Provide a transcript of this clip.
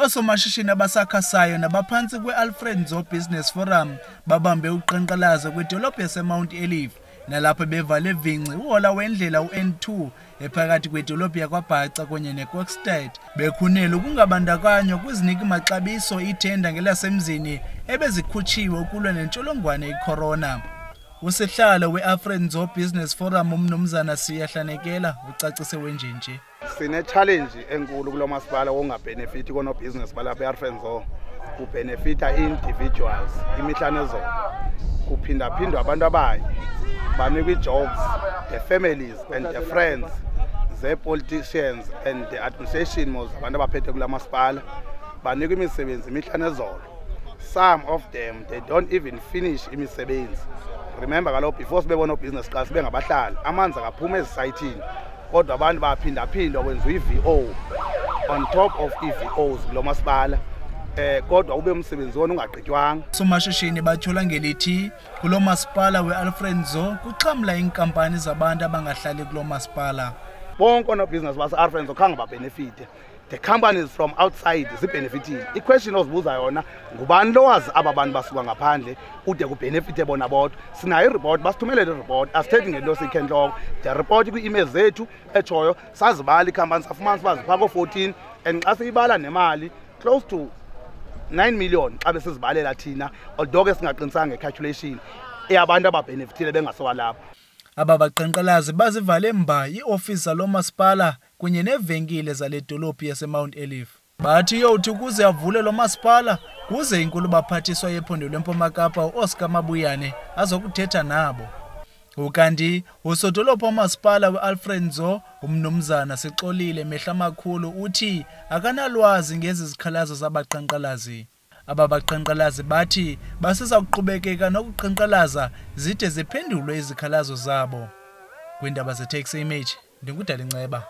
Osomashishini abasakhasayo nabaphansi kwe-Alfred Nzo Business Forum babambe uqhankqalazo kwidolophu yaseMount Elief nalapho bevale vinci uhola wendlela u-N2 ephakathi kwedolophu yakwaBhaca kunye neKokstad bekhunela ukungabandakanywa kwiziniki-maxabiso ithenda ngelasemzini ebezikhutshiwe ukulwa nentsholongwane i-corona. Usihlalo we-Alfred Nzo Business Forum uMnumzana Siyahlanekela ucacise wenjenje. Sine-challenge enkulu kulo masipala wongabenefiti kono-business balapha e-Alfred Nzo. Kubenefita individuals imihla nezolo. Kuphindaphindwa abantu abayi banikwa ii-jobs, the families and the friends, the politicians and the administration mos abantu abaphethe kula masipala banikwa imisebenzi imihla nezolo. Some of them they don't even finish imisebenzi. Remember kaloku before sibebona ubusiness class bengabahlali amanzi akaphuma ezisayithini kodwa abantu baphindaphindwa kwenziwa i-VO on top of i-VOs kulo masipala kodwa ube umsebenzi wona ungagqitywanga. Somashishini bathula ngelithi kulo masipala we-Alfred Nzo kuxhamla iinkampani zabantu abangahlali kulo masipala. Bonke oonobusiness base-Alfred Nzo khange babenefite. The companies from outside zibenefitile. I-question ozibuza yona ngubani lo wazi aba bantu basuka ngaphandle ude kubenefite bona bodwa. Sinayo i-report basithumelele i-report asithethi ngento sikhenhloko. The report kwi-email zethu etshoyo sazibala iikhampani safumana sibaziphako 14 and xa siyibala nemali close to 9 million xa besizibalela thina although ke singaqinisanga nge-calculation eyabantu ababenefitile bengasoka lapho. Aba baqhankqalazi bazivale mba i-ofisi zalo masipala kunye neevenkile zale dolophu yaseMount Elief. Bathi yothi ukuze avule lo masipala kuze inkulu baphathiswa yephondo lweMpuma Kapa u-Oscar Mabuyane azokuthetha nabo. Ukanti usodolophu wamasipala we-Alfred Nzo uMnumzana Sixolile Mehla Makhulu uthi akanalwazi ngezi zikhalazo zabaqhankqalazi. Aba baqhankqalazi bathi basiza kuqhubekeka nokuqhankqalaza zide ziphendulwe izikhalazo zabo. Kwindaba ze-Taxi Image, ndinguDali Nceba.